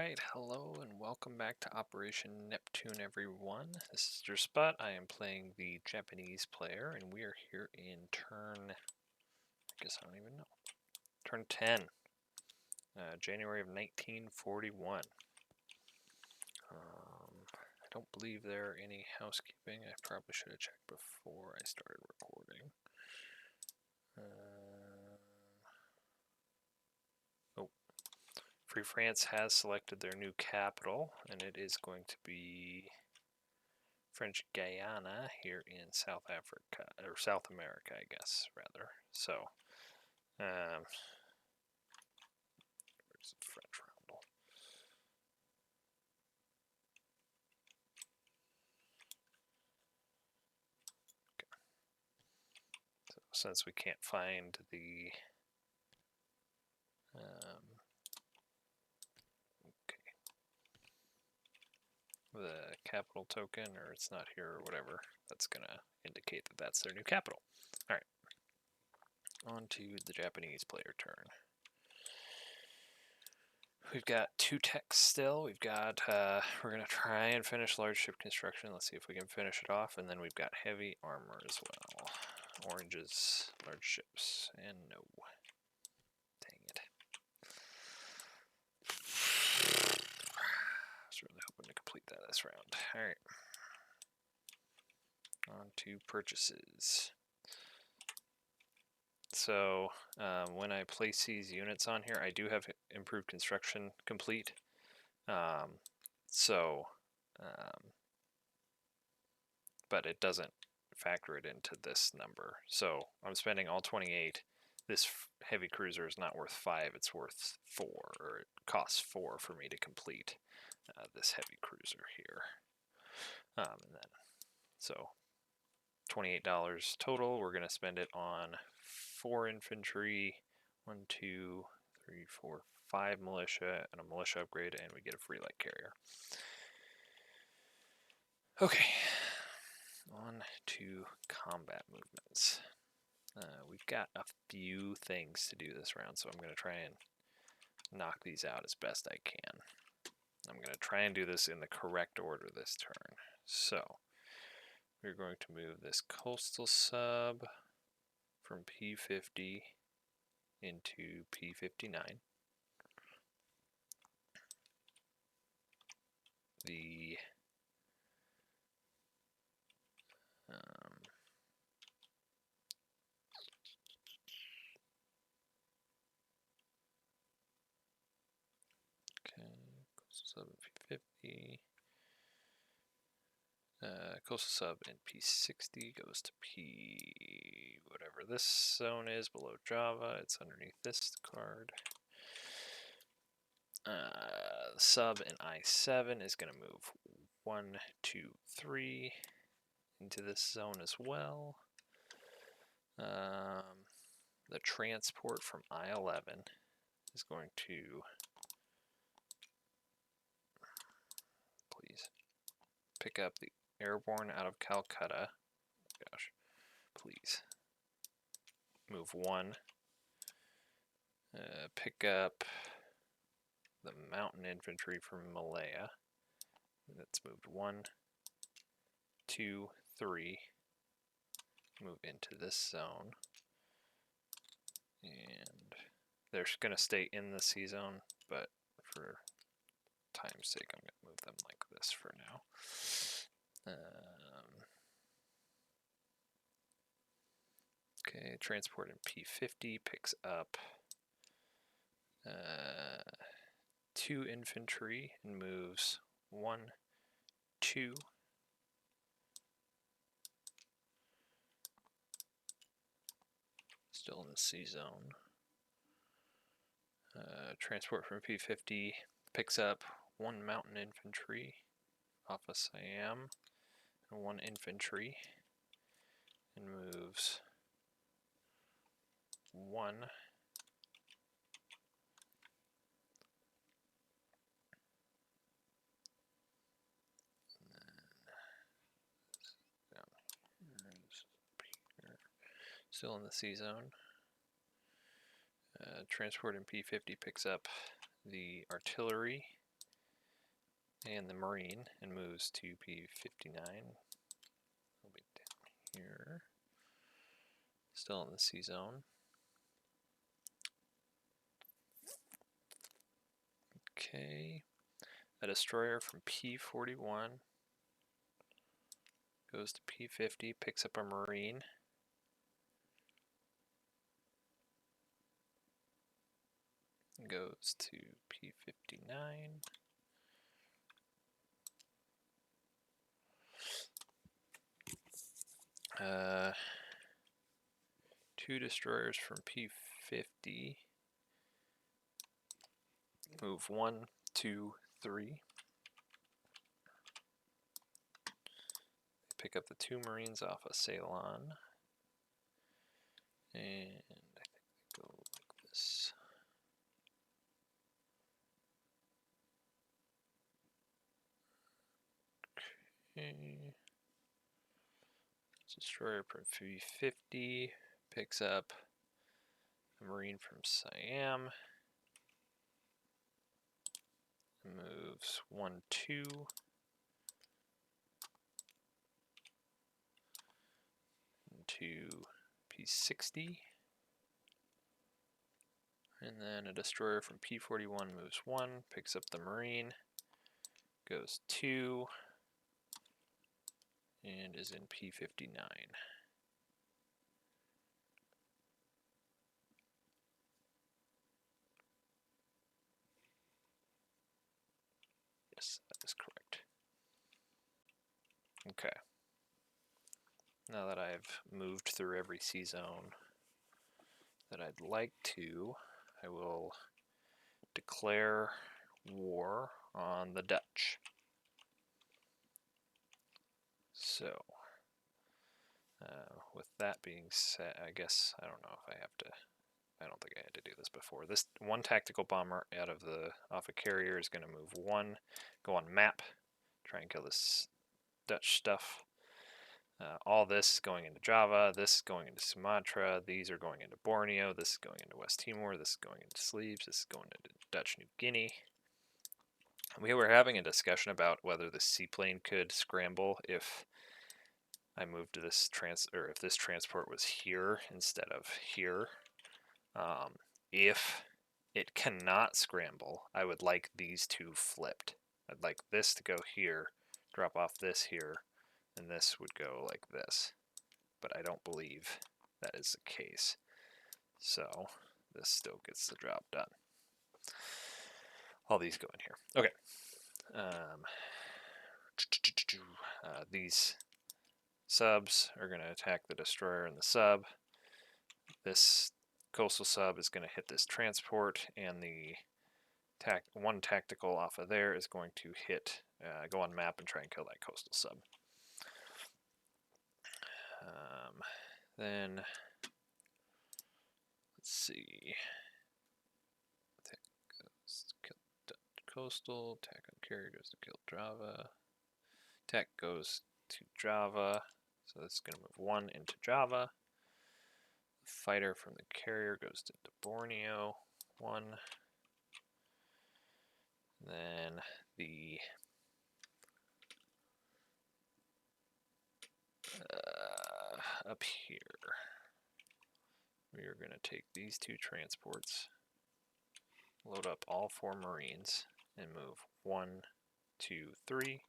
Alright, hello and welcome back to Operation Neptune, everyone. This is your spot. I am playing the Japanese player, and we are here in turn, I guess I don't even know, turn 10, January of 1941. I don't believe there are any housekeeping. I probably should have checked before I started recording. Free France has selected their new capital, and it is going to be French Guiana here in South Africa, or South America, I guess, rather. So, where's the French roundel? Okay. So, since we can't find the capital token, or it's not here or whatever, that's going to indicate that that's their new capital. All right, on to the Japanese player turn. We've got two techs still. We've got, we're going to try and finish large ship construction. Let's see if we can finish it off. And then we've got heavy armor as well. Oranges, large ships, and no. Dang it. I was really hoping to complete that this round. Alright. On to purchases. So, when I place these units on here, I do have improved construction complete. But it doesn't factor it into this number. So I'm spending all 28. This heavy cruiser is not worth 5, it's worth 4, or it costs 4 for me to complete this heavy cruiser here. And then, so $28 total. We're going to spend it on 4 infantry, 1, 2, 3, 4, 5 militia, and a militia upgrade, and we get a free light carrier. Okay, on to combat movements. We've got a few things to do this round, so I'm going to try and knock these out as best I can. I'm going to try and do this in the correct order this turn. So, we're going to move this coastal sub from P50 into P59. The coastal sub in P50. Coastal sub in P60 goes to P whatever this zone is below Java. It's underneath this card. Sub in I7 is going to move 1, 2, 3 into this zone as well. The transport from I11 is going to, please, pick up the airborne out of Calcutta. Gosh, please. Move 1. Pick up the mountain infantry from Malaya. That's moved 1, 2, 3. Move into this zone. And they're going to stay in the C zone, but for time's sake, I'm going to move them like this for now. Okay, transport in P50 picks up 2 infantry and moves 1, 2. Still in the C zone. Transport from P50 picks up 1 mountain infantry off of Siam and 1 infantry and moves 1. Still in the C zone. Transport in P50 picks up the artillery and the Marine and moves to P59. We'll be down here, still in the C zone. Okay, a destroyer from P41 goes to P50, picks up a Marine. Goes to P59. Two destroyers from P50. Move 1, 2, 3. Pick up the 2 Marines off of Ceylon. And I think they go like this. Okay. Destroyer from P50 picks up a Marine from Siam. Moves 1, 2. To P60. And then a destroyer from P41 moves 1, picks up the Marine, goes 2, and is in P59. Yes, that is correct. Okay. Now that I've moved through every C zone that I'd like to, I will declare war on the Dutch. So, with that being said, I guess, I don't know if I have to, I don't think I had to do this before. This one tactical bomber off a carrier is going to move 1, go on map, try and kill this Dutch stuff. All this is going into Java, this is going into Sumatra, these are going into Borneo, this is going into West Timor, this is going into Sleeves, this is going into Dutch New Guinea. We were having a discussion about whether the seaplane could scramble if I moved this if this transport was here instead of here. If it cannot scramble, I would like these two flipped. I'd like this to go here, drop off this here, and this would go like this. But I don't believe that is the case. So this still gets the job done. All these go in here. Okay. These subs are going to attack the destroyer and the sub. This coastal sub is going to hit this transport, and the one tactical off of there is going to hit, go on map and try and kill that coastal sub. Then, let's see. Attack goes to kill coastal, attack on carrier goes to kill Java. Attack goes to Java, so this is going to move 1 into Java. Fighter from the carrier goes to Borneo, 1. Then the up here, we are going to take these 2 transports, load up all 4 Marines, and move 1, 2, 3.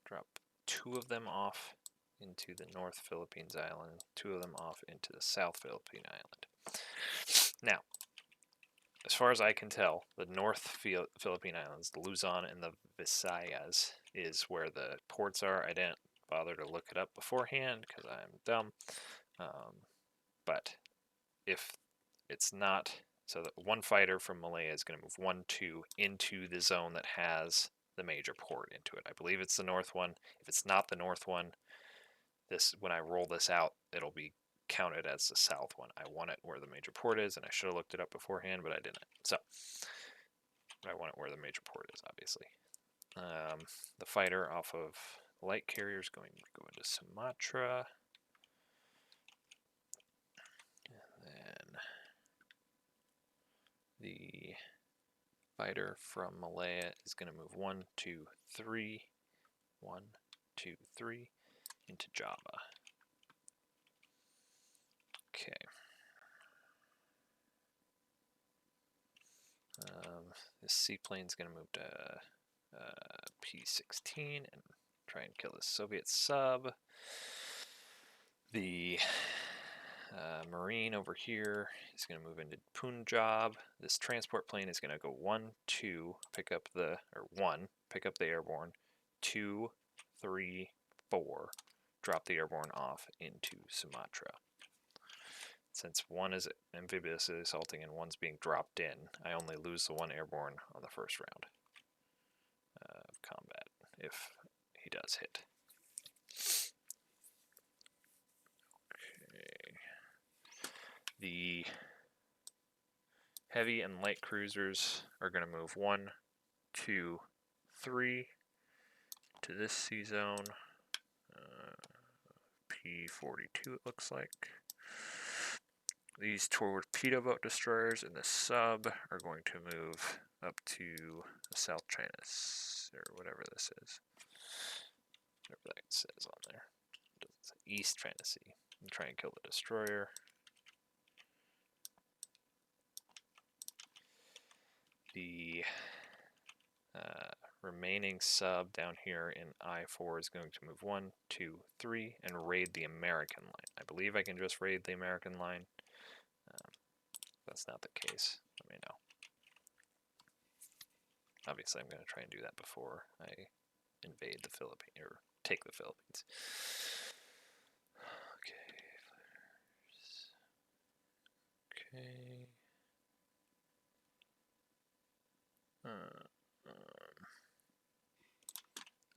Drop 2 of them off into the North Philippines Island, 2 of them off into the South Philippine Island. Now, as far as I can tell, the North Philippine Islands, the Luzon and the Visayas, is where the ports are. I didn't bother to look it up beforehand because I'm dumb. But if it's not, so that one fighter from Malaya is going to move 1, 2 into the zone that has the major port into it. I believe it's the north one. If it's not the north one, when I roll this out, it'll be counted as the south one. I want it where the major port is, and I should have looked it up beforehand, but I didn't. So I want it where the major port is, obviously. The fighter off of light carrier is going to go into Sumatra. And then the fighter from Malaya is going to move 1, 2, 3, 1, 2, 3 into Java. Okay. This seaplane is going to move to P16 and try and kill this Soviet sub. The Marine over here is going to move into Punjab. This transport plane is going to go 1, 2, pick up the airborne, 2, 3, 4, drop the airborne off into Sumatra. Since one is amphibiously assaulting and one's being dropped in, I only lose the one airborne on the first round of combat if he does hit. Okay. The heavy and light cruisers are going to move 1, 2, 3 to this sea zone. P42 it looks like. These torpedo boat destroyers and the sub are going to move up to the South China, or whatever this is. Whatever that says on there. It's East China Sea. And try and kill the destroyer. The remaining sub down here in I-4 is going to move 1, 2, 3 and raid the American line. I believe I can just raid the American line. That's not the case. Let me know. Obviously, I'm going to try and do that before I invade the Philippines, or take the Philippines. Okay.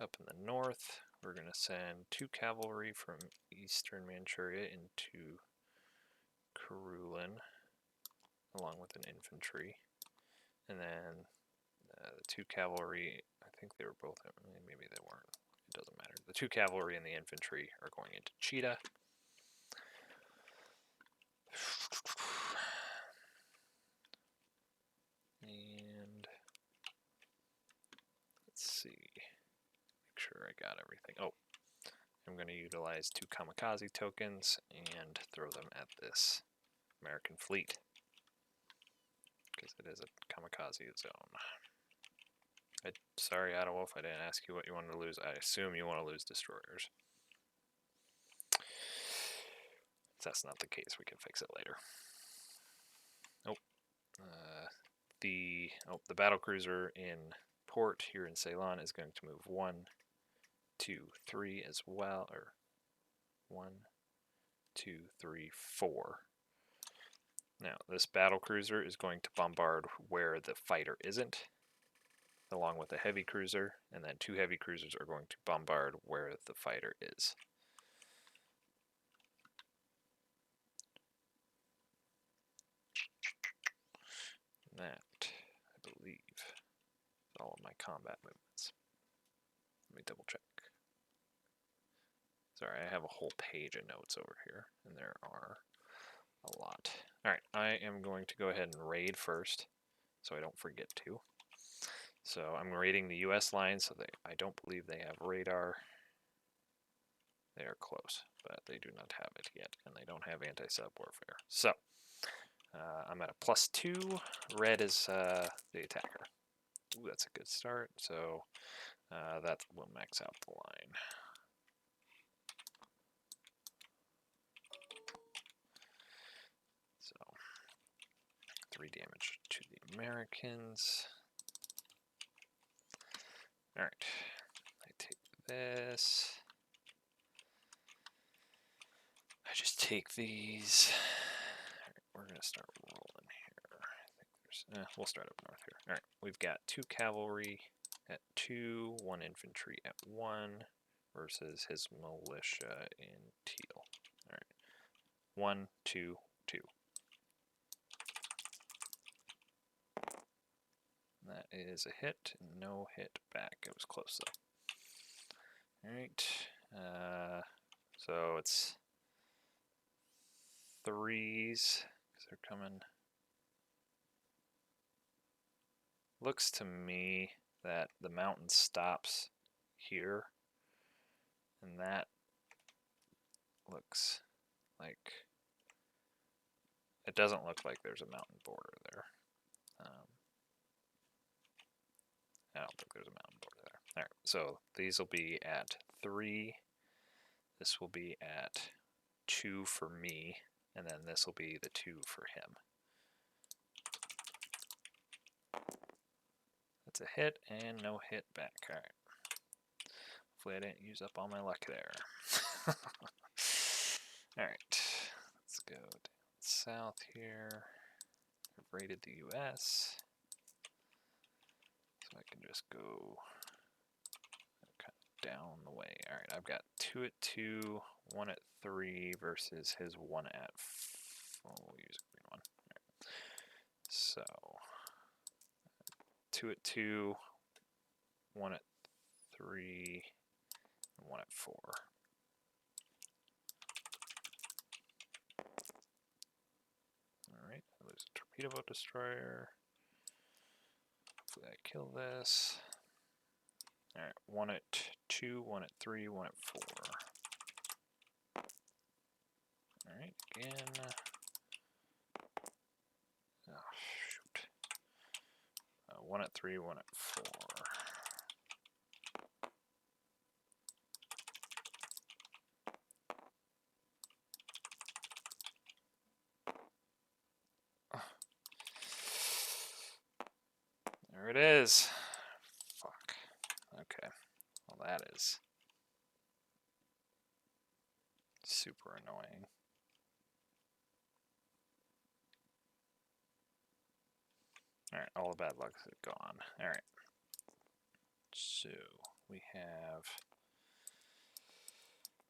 Up in the north, we're going to send 2 cavalry from eastern Manchuria into Karulin, along with an infantry. And then the 2 cavalry, I think they were both, maybe they weren't, it doesn't matter. The 2 cavalry and the infantry are going into Cheetah. And let's see, make sure I got everything. Oh, I'm going to utilize 2 kamikaze tokens and throw them at this American fleet, because it is a kamikaze zone. Sorry, Adolf, I didn't ask you what you wanted to lose. I assume you want to lose destroyers. If that's not the case, we can fix it later. Oh, the battlecruiser in port here in Ceylon is going to move 1, 2, 3 as well, or 1, 2, 3, 4. Now, this battlecruiser is going to bombard where the fighter isn't, along with a heavy cruiser, and then 2 heavy cruisers are going to bombard where the fighter is. That, I believe, is all of my combat movements. Let me double check. Sorry, I have a whole page of notes over here, and there are a lot. Alright, I am going to go ahead and raid first, so I don't forget to. So I'm raiding the US line, so I don't believe they have radar. They are close, but they do not have it yet, and they don't have anti-sub warfare. So, I'm at a +2. Red is the attacker. Ooh, that's a good start, so that will max out the line. So, 3 damage to the Americans. Alright, I take this. I just take these. Alright, we're going to start rolling here. I think there's, we'll start up north here. Alright, we've got 2 cavalry at 2, 1 infantry at 1, versus his militia in teal. Alright, 1, 2, 2. That is a hit, no hit back. It was close though. Alright, so it's 3s, because they're coming. looks to me that the mountain stops here, and that looks like, it doesn't look like there's a mountain border there. I don't think there's a mountain border there. All right, so these will be at 3. This will be at 2 for me, and then this will be the 2 for him. That's a hit and no hit back. All right. Hopefully I didn't use up all my luck there. All right, let's go down south here. I've rated the U.S., so I can just go kind of down the way. All right, I've got 2 at 2, 1 at 3 versus his 1 at 4. We'll use a green one. All right. So 2 at 2, 1 at 3, and 1 at 4. Alright, I lose a torpedo boat destroyer. Hopefully I kill this. Alright, 1 at 2, 1 at 3, 1 at 4. Alright, again. Oh, shoot. 1 at 3, 1 at 4. There it is. Fuck. Okay. Well, that is super annoying. Alright, all the bad luck's gone. Alright. So, we have...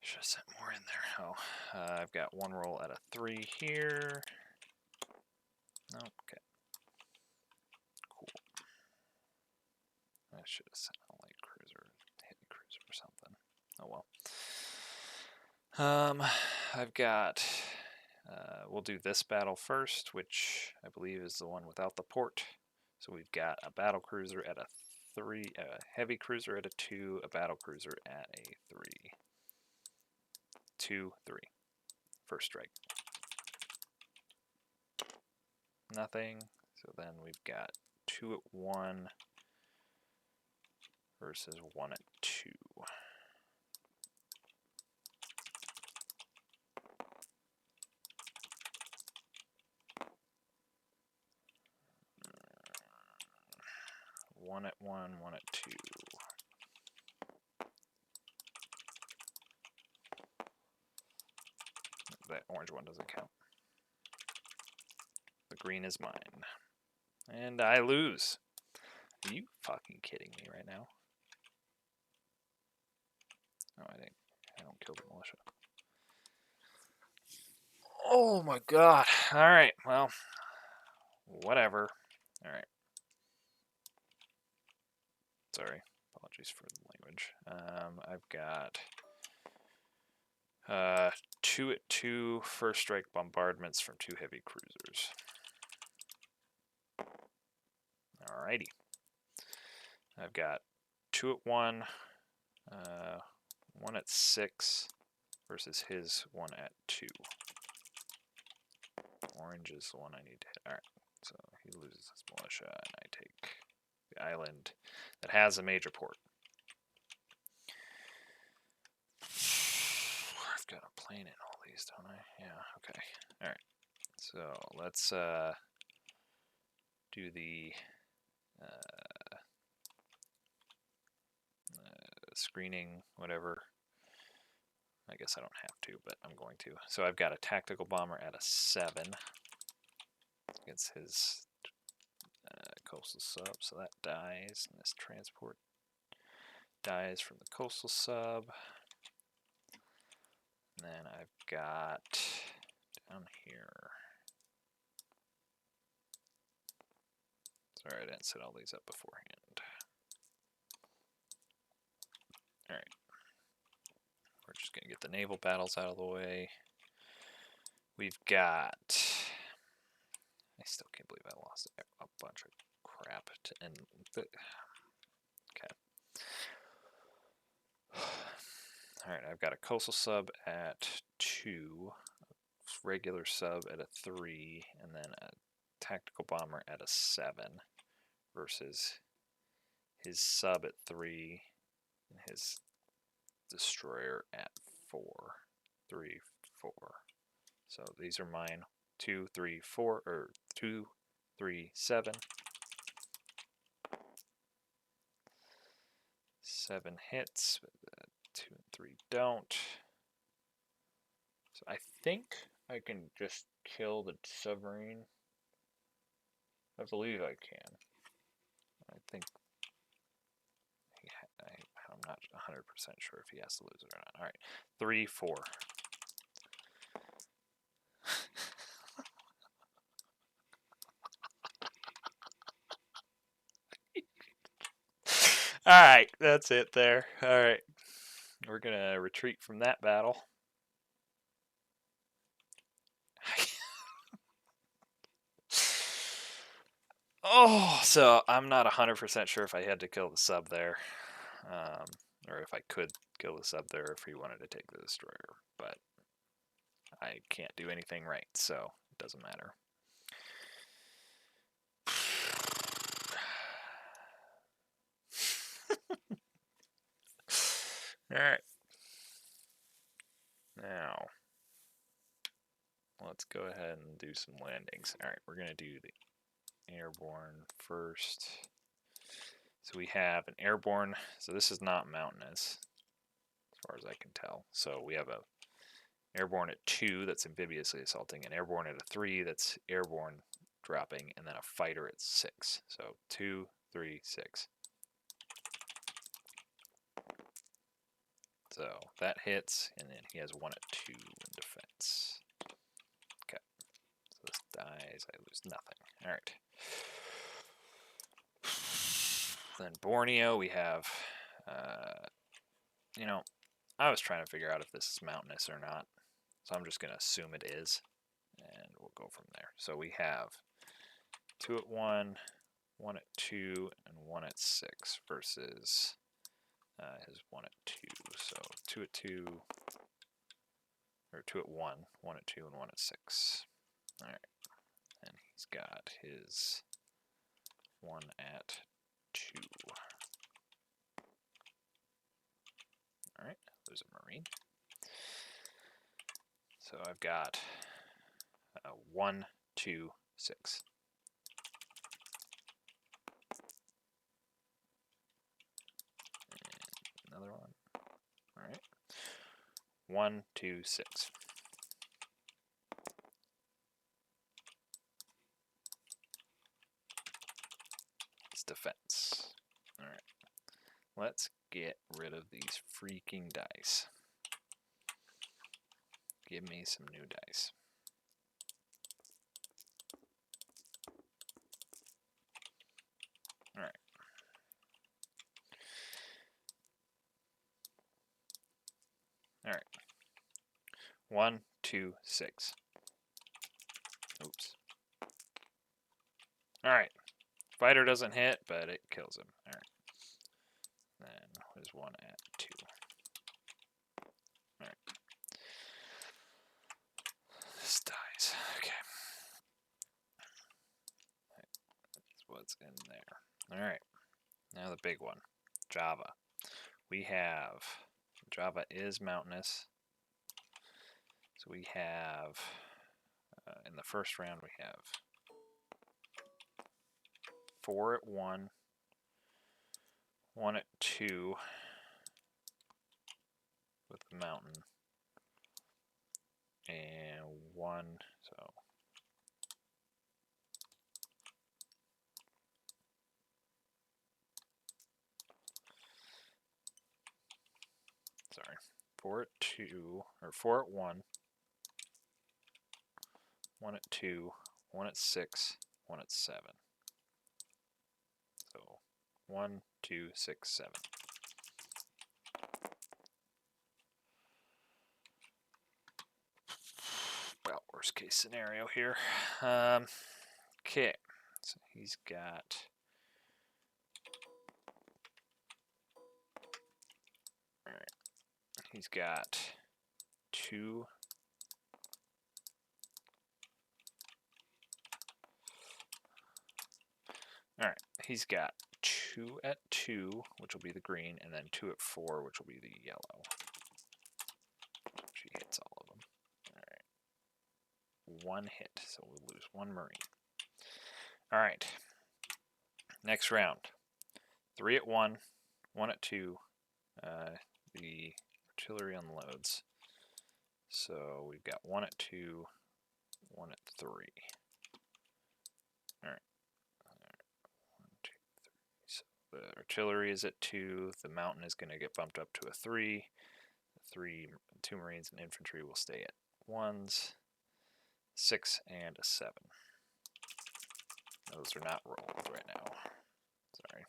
Should have sent more in there. Oh, I've got 1 roll at a 3 here. Okay. Cool. I should have sent a light cruiser, heavy cruiser or something. Oh well. I've got, we'll do this battle first, which I believe is the one without the port. So we've got a battle cruiser at a 3, a heavy cruiser at a 2, a battle cruiser at a 3. 2, 3. First strike. Nothing. So then we've got 2 at 1 versus 1 at 2. One at 1, 1 at 2. That orange one doesn't count. The green is mine. And I lose. Are you fucking kidding me right now? Oh, I don't kill the militia. Oh my god. Alright, well, whatever. Alright. Sorry. Apologies for the language. I've got 2 at 2 first strike bombardments from 2 heavy cruisers. Alrighty. I've got 2 at 1, 1 at 6 versus his 1 at 2. Orange is the one I need to hit. Alright, so he loses his militia, and I take the island that has a major port. I've got a plane in all these, don't I? Yeah, okay. Alright, so let's do the screening, whatever. I guess I don't have to, but I'm going to. So I've got a tactical bomber at a 7 against his coastal sub, so that dies, and this transport dies from the coastal sub. And then I've got down here. Sorry, I didn't set all these up beforehand. Alright. We're just going to get the naval battles out of the way. We've got I still can't believe I lost a bunch of crap to end. Okay. All right, I've got a coastal sub at 2, regular sub at a 3, and then a tactical bomber at a 7 versus his sub at 3 and his destroyer at 4. 3, 4. So these are mine. 2, 3, 4, or 2, 3, 7. 7 hits, but 2 and 3 don't. So I think I can just kill the submarine. I believe I can. I think I'm not 100% sure if he has to lose it or not. All right, 3, 4. All right, that's it there. All right, we're gonna retreat from that battle. Oh, so I'm not 100% sure if I had to kill the sub there, or if I could kill the sub there if he wanted to take the destroyer, but I can't do anything right, so it doesn't matter. Alright. Now, let's go ahead and do some landings. Alright, we're going to do the airborne first. So we have an airborne, so this is not mountainous, as far as I can tell. So we have a airborne at 2 that's amphibious assaulting, an airborne at a 3 that's airborne dropping, and then a fighter at 6. So 2, 3, 6. So that hits, and then he has 1 at 2 in defense. Okay. So this dies, I lose nothing. Alright. Then Borneo, we have, you know, I was trying to figure out if this is mountainous or not. So I'm just going to assume it is, and we'll go from there. So we have 2 at 1, 1 at 2, and 1 at 6 versus his 1 at 2. So 2 at 2, or 2 at 1, 1 at 2, and 1 at 6. Alright. And he's got his 1 at 2. Alright, there's a Marine. So I've got 1, 2, 6. And another one. Alright. 1, 2, 6. It's defense. Alright. Let's get rid of these freaking dice. Give me some new dice. Alright. Alright. 1, 2, 6. Oops. Alright. Fighter doesn't hit, but it kills him. Alright. Then there's 1 at 2. Alright. This dies. Okay. That's what's in there. Alright. Now the big one. Java. We have... Java is mountainous. So we have... in the first round we have 4 at 1, 1 at 2 with the mountain, and 1, so sorry, 4 at 2, or 4 at 1, 1 at 2, 1 at 6, 1 at 7. So 1, 2, 6, 7. Well, worst case scenario here. Okay, so he's got... Alright, he's got 2... Alright, he's got 2 at 2, which will be the green, and then 2 at 4, which will be the yellow. She hits all of them. Alright. 1 hit, so we'll lose 1 Marine. Alright. Next round. 3 at 1, 1 at 2. The artillery unloads. So we've got 1 at 2, 1 at 3. Alright. 1, 2, 3. So the artillery is at 2. The mountain is going to get bumped up to a 3. 2 Marines and infantry will stay at 1s. 6 and a 7. Those are not rolled right now. Sorry.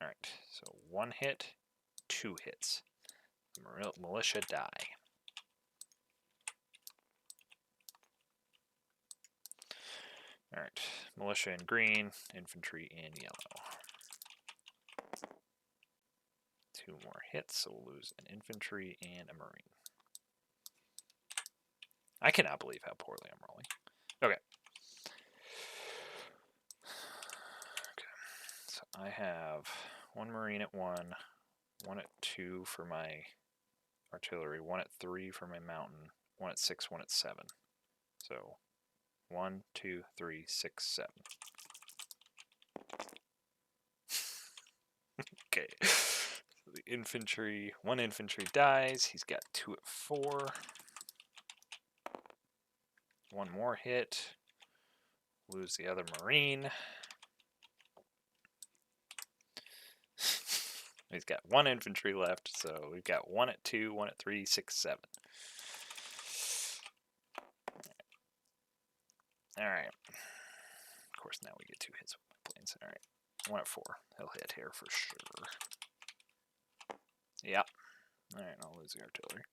Alright, so 1 hit, 2 hits. Militia die. Alright, militia in green, infantry in yellow. 2 more hits, so we'll lose an infantry and a marine. I cannot believe how poorly I'm rolling. Okay. So I have 1 marine at 1, 1 at 2 for my artillery, 1 at 3 for my mountain, 1 at 6, 1 at 7. So 1, 2, 3, 6, 7. Okay. So the infantry, 1 infantry dies. He's got 2 at 4. 1 more hit. Lose the other marine. He's got 1 infantry left, so we've got 1 at 2, 1 at 3, 6, 7. Alright. Of course, now we get 2 hits with my planes. Alright. 1 at 4. He'll hit here for sure. Yep. Alright, I'll lose the artillery.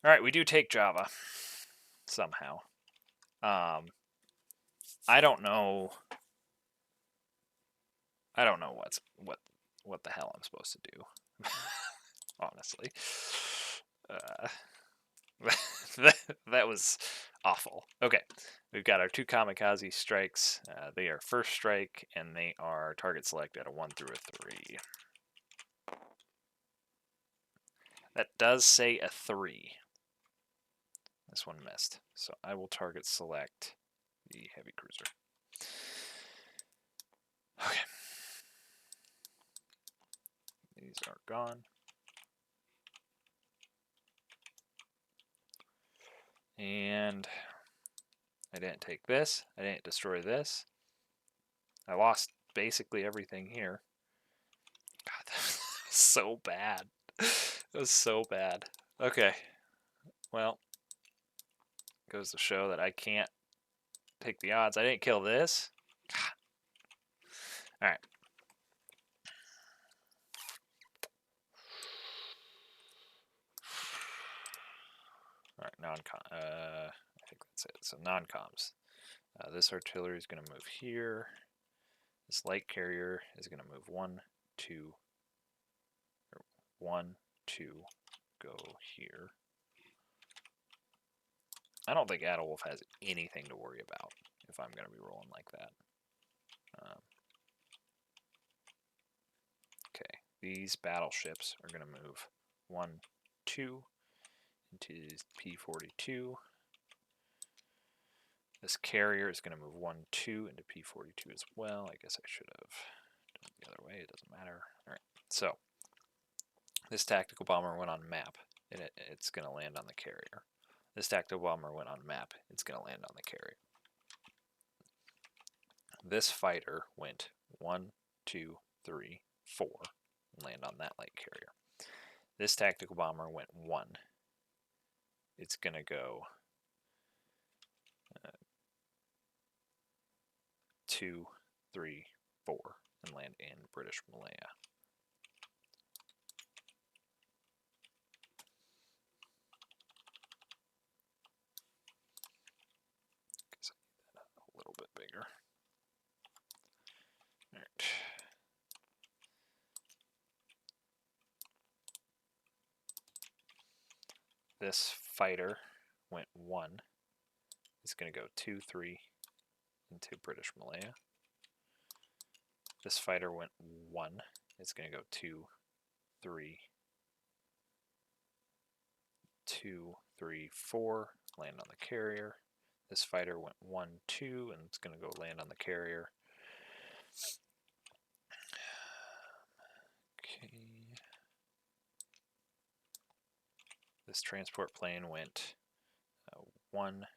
Alright, we do take Java. Somehow. I don't know what the hell I'm supposed to do. Honestly. That was awful. Okay, we've got our 2 kamikaze strikes. They are first strike, and they are target select at a 1 through a 3. That does say a 3. This one missed. So I will target select the heavy cruiser. Okay. These are gone. And I didn't take this. I didn't destroy this. I lost basically everything here. God, that was so bad. It was so bad. Okay. Well, goes to show that I can't take the odds. I didn't kill this. God. Alright. Alright, non-com. I think that's it. So non-coms. This artillery is going to move here. This light carrier is going to move 1, 2, 1, 2, go here. I don't think Adolwolf has anything to worry about if I'm going to be rolling like that. Okay, these battleships are going to move 1, 2 into P42. This carrier is going to move 1, 2 into P42 as well. I guess I should have done it the other way. It doesn't matter. All right, so this tactical bomber went on map, and it's going to land on the carrier. This tactical bomber went on map. It's going to land on the carrier. This fighter went 1, 2, 3, 4, and land on that light carrier. This tactical bomber went 1. It's going to go 2, 3, 4, and land in British Malaya. A little bit. this fighter went 1. It's going to go 2, 3 into British Malaya. This fighter went 1. It's going to go 2, 3, 2, 3, 4, land on the carrier. This fighter went 1, 2, and it's going to go land on the carrier. Okay. This transport plane went 1,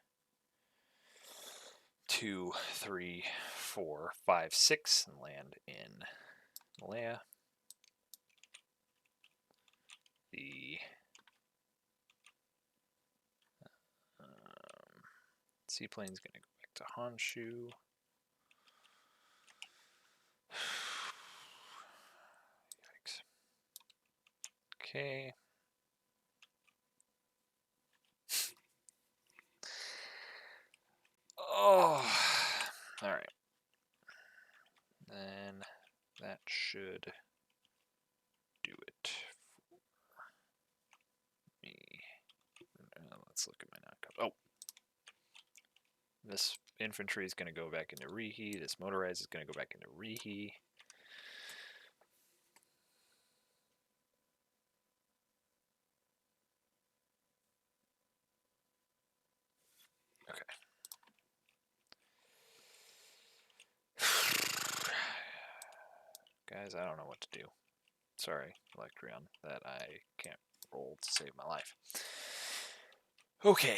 2, 3, 4, 5, 6, and land in Malaya. The seaplane's going to go back to Honshu. Yikes. Okay. Oh, all right. Then that should do it for me. Let's look at my non-comp. Oh, this infantry is going to go back into Rihi. This motorized is going to go back into Rihi. Okay. Guys, I don't know what to do. Sorry, Electrion, that I can't roll to save my life. Okay.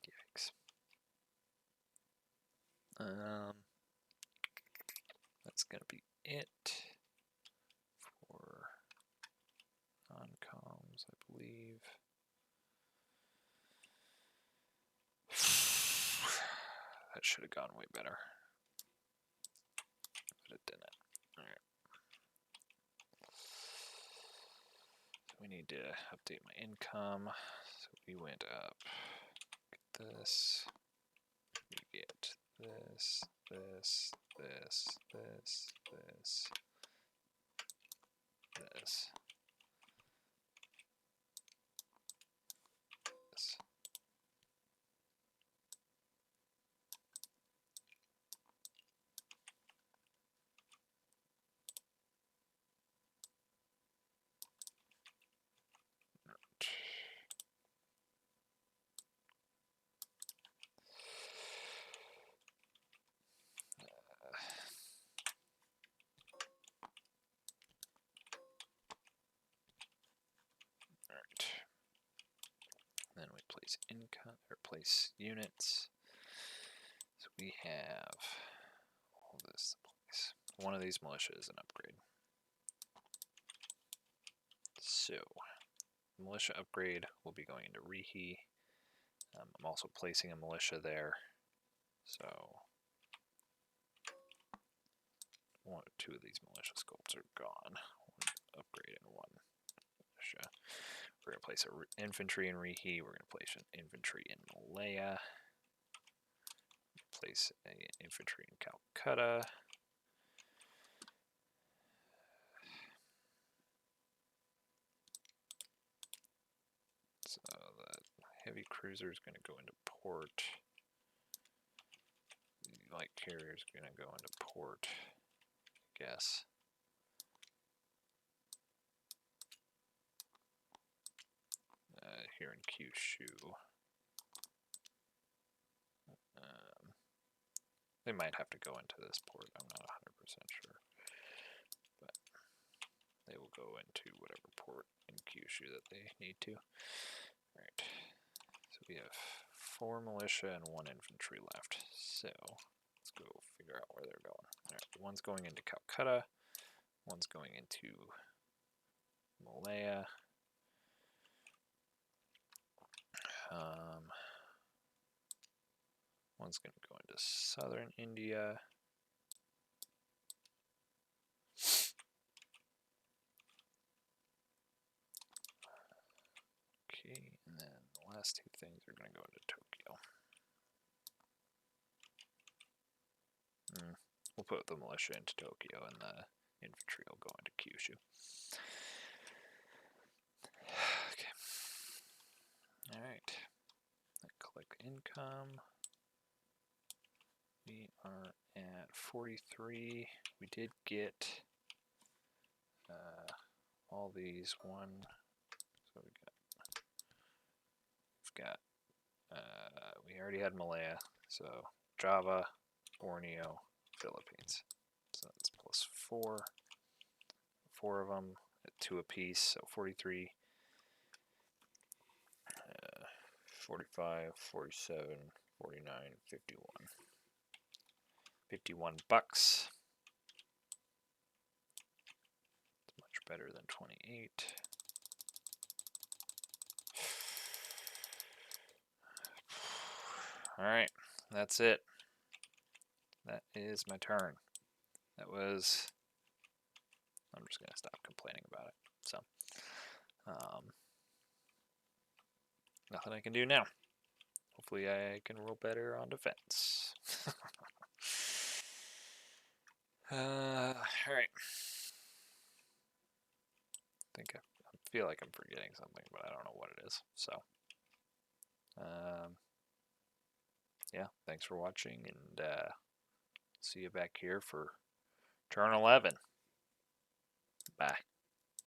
Yikes. That's gonna be it for non-coms, I believe. That should have gone way better, but it didn't. All right. So we need to update my income. So we went up. Get this. We get this, this, this, this, this, this. This. Then we place income or place units. So we have all this place. One of these militia is an upgrade. So militia upgrade will be going into Rihi. I'm also placing a militia there. So two of these militia sculpts are gone. One upgrade and one militia. We're going to place an infantry in Rihi. We're going to place an infantry in Malaya. Place an infantry in Calcutta. So the heavy cruiser is going to go into port. The light carrier is going to go into port, I guess. Here in Kyushu. They might have to go into this port, I'm not 100% sure. But they will go into whatever port in Kyushu that they need to. Alright, so we have 4 militia and 1 infantry left. So let's go figure out where they're going. Alright, one's going into Calcutta, one's going into Malaya. One's going to go into southern India. Okay, and then the last 2 things are going to go into Tokyo. We'll put the militia into Tokyo and the infantry will go into Kyushu. Click income. We are at 43. We did get all these one. So we already had Malaya. So Java, Borneo, Philippines. So that's plus 4. 4 of them at 2 apiece. So 43. 45, 47, 49, 51. 51 bucks. It's much better than 28. Alright, that's it. That is my turn. That was... I'm just going to stop complaining about it. So, nothing I can do now. Hopefully I can roll better on defense. Alright. I feel like I'm forgetting something, but I don't know what it is. So, yeah, thanks for watching, and see you back here for turn 11. Bye.